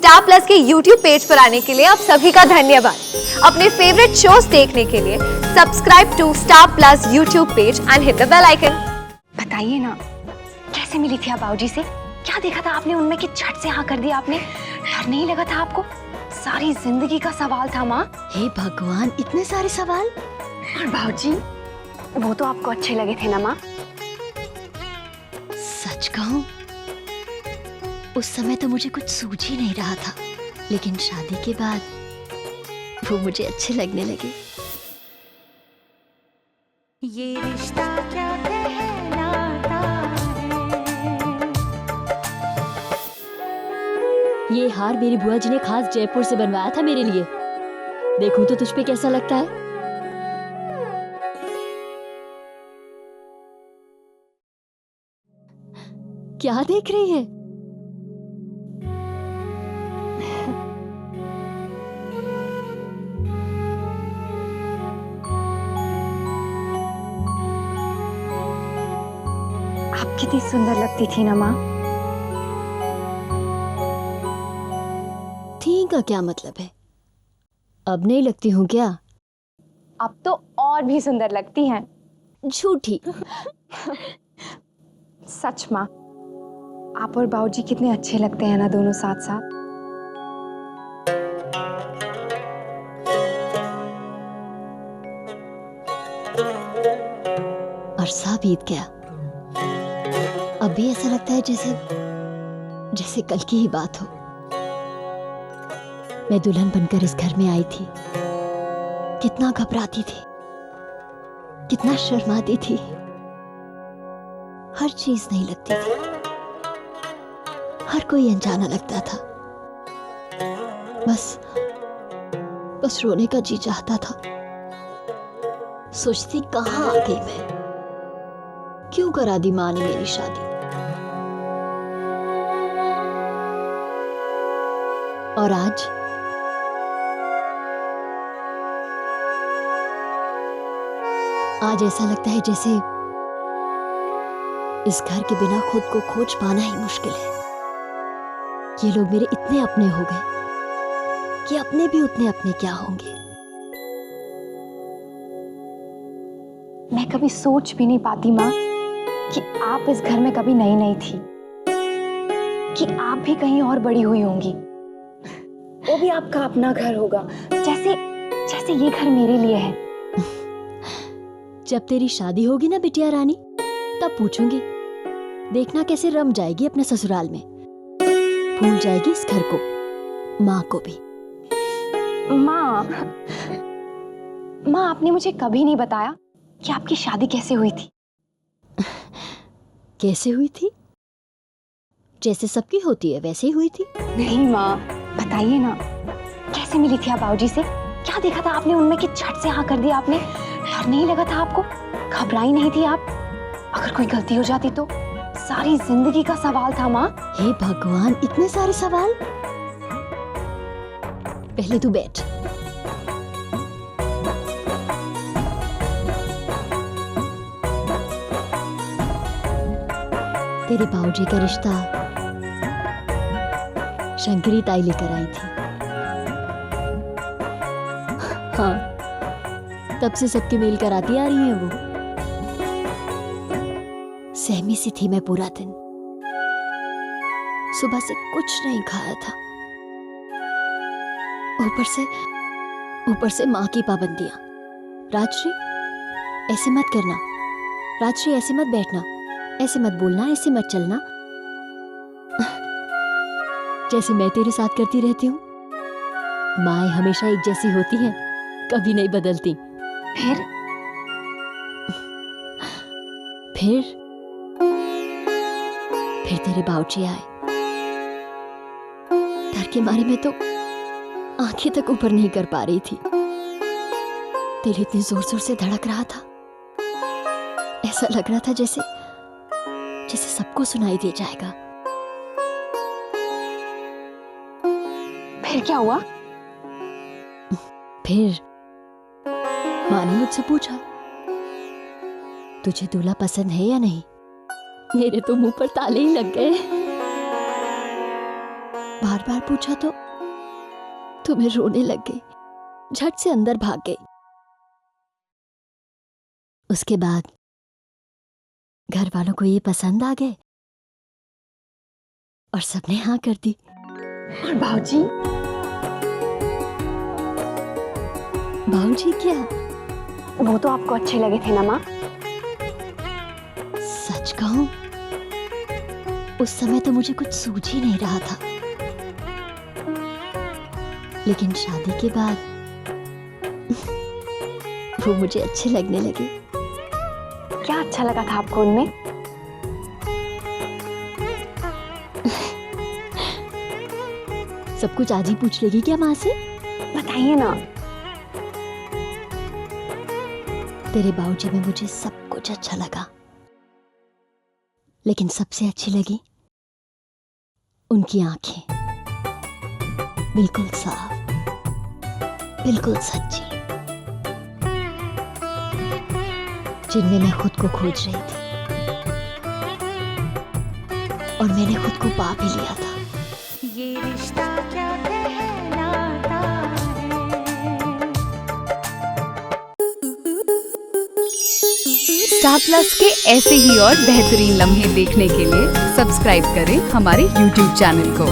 Star plus के YouTube page पर आने के लिए आप सभी का धन्यवाद। अपने फेवरेट शोज देखने के लिए subscribe to star plus YouTube page and hit the bell icon. बताइए ना, कैसे मिली थी आप बाबूजी से? क्या देखा था आपने उनमें कि झट से हाँ कर दिया आपने? डर नहीं लगा था आपको? सारी जिंदगी का सवाल था माँ। हे भगवान, इतने सारे सवाल। और बाबूजी, वो तो आपको अच्छे लगे थे ना माँ? सच कहूं, उस समय तो मुझे कुछ सूझ ही नहीं रहा था, लेकिन शादी के बाद वो मुझे अच्छे लगने लगे। ये रिश्ता क्या कहलाता है। ये हार मेरी बुआ जी ने खास जयपुर से बनवाया था मेरे लिए। देखूं तो तुझ पे कैसा लगता है? क्या देख रही है? आप कितनी सुंदर लगती थी ना माँ। थी का क्या मतलब है? अब नहीं लगती हूँ क्या? अब तो और भी सुंदर लगती हैं। झूठी। सच माँ, आप और बाबूजी कितने अच्छे लगते हैं ना दोनों साथ साथ। अरसा बीत गया, अब भी ऐसा लगता है जैसे जैसे कल की ही बात हो। मैं दुल्हन बनकर इस घर में आई थी। कितना घबराती थी, कितना शर्माती थी। हर चीज नहीं लगती थी, हर कोई अनजाना लगता था। बस रोने का जी चाहता था। सोचती कहां आ गई मैं, क्यों करा दी माँ ने मेरी शादी। और आज ऐसा लगता है जैसे इस घर के बिना खुद को खोज पाना ही मुश्किल है। ये लोग मेरे इतने अपने हो गए कि अपने भी उतने अपने क्या होंगे। मैं कभी सोच भी नहीं पाती माँ कि आप इस घर में कभी नई नई थी, कि आप भी कहीं और बड़ी हुई होंगी। वो भी आपका अपना घर होगा, जैसे जैसे ये घर मेरे लिए है। जब तेरी शादी होगी ना बिटिया रानी, तब पूछूंगी। देखना कैसे रम जाएगी अपने ससुराल में, भूल जाएगी इस घर को, माँ को भी। माँ आपने मुझे कभी नहीं बताया कि आपकी शादी कैसे हुई थी। कैसे हुई थी? जैसे सबकी होती है वैसे ही हुई थी। नहीं माँ, बताइए ना, कैसे मिली थी आप बाबूजी से? क्या देखा था आपने उनमें कि झट से हाँ कर दिया आपने? डर नहीं लगा था आपको? घबराई नहीं थी आप? अगर कोई गलती हो जाती तो? सारी जिंदगी का सवाल था माँ। हे भगवान, इतने सारे सवाल। पहले तू बैठ। तेरे बाबूजी का रिश्ता शंकरी ताई लेकर आई थी। हाँ, तब से सबके मेल कराती आ रही है वो। सहमी सी थी मैं पूरा दिन, सुबह से कुछ नहीं खाया था। ऊपर से माँ की पाबंदियां। राजश्री, ऐसे मत करना। राजश्री, ऐसे मत बैठना, ऐसे मत बोलना, ऐसे मत चलना, जैसे मैं तेरे साथ करती रहती हूँ। माएं हमेशा एक जैसी होती हैं, कभी नहीं बदलती। फिर तेरे बाबूजी आए। डर के मारे मैं तो आंखें तक ऊपर नहीं कर पा रही थी। दिल इतने जोर जोर से धड़क रहा था, ऐसा लग रहा था जैसे सबको सुनाई दे जाएगा। फिर क्या हुआ? फिर माँ ने मुझसे पूछा, तुझे दूल्हा पसंद है या नहीं? मेरे तो मुंह पर ताले ही लग गए। बार बार पूछा तो मैं रोने लग गई, झट से अंदर भाग गई। उसके बाद घर वालों को ये पसंद आ गए और सबने हाँ कर दी। और भाऊजी? भाऊजी क्या? वो तो आपको अच्छे लगे थे ना माँ? सच कहूं, उस समय तो मुझे कुछ सूझ ही नहीं रहा था, लेकिन शादी के बाद वो मुझे अच्छे लगने लगे। क्या अच्छा लगा था आपको उनमें? सब कुछ आज ही पूछ लेगी क्या माँ से? बताइए ना। तेरे बाबूजी में मुझे सब कुछ अच्छा लगा, लेकिन सबसे अच्छी लगी उनकी आंखें, बिल्कुल साफ, बिल्कुल सच्ची, जिनमें मैं खुद को खोज रही थी और मैंने खुद को पा भी लिया था। ये रिश्ता क्या कहलाता है। स्टार प्लस के ऐसे ही और बेहतरीन लम्हे देखने के लिए सब्सक्राइब करें हमारे YouTube चैनल को।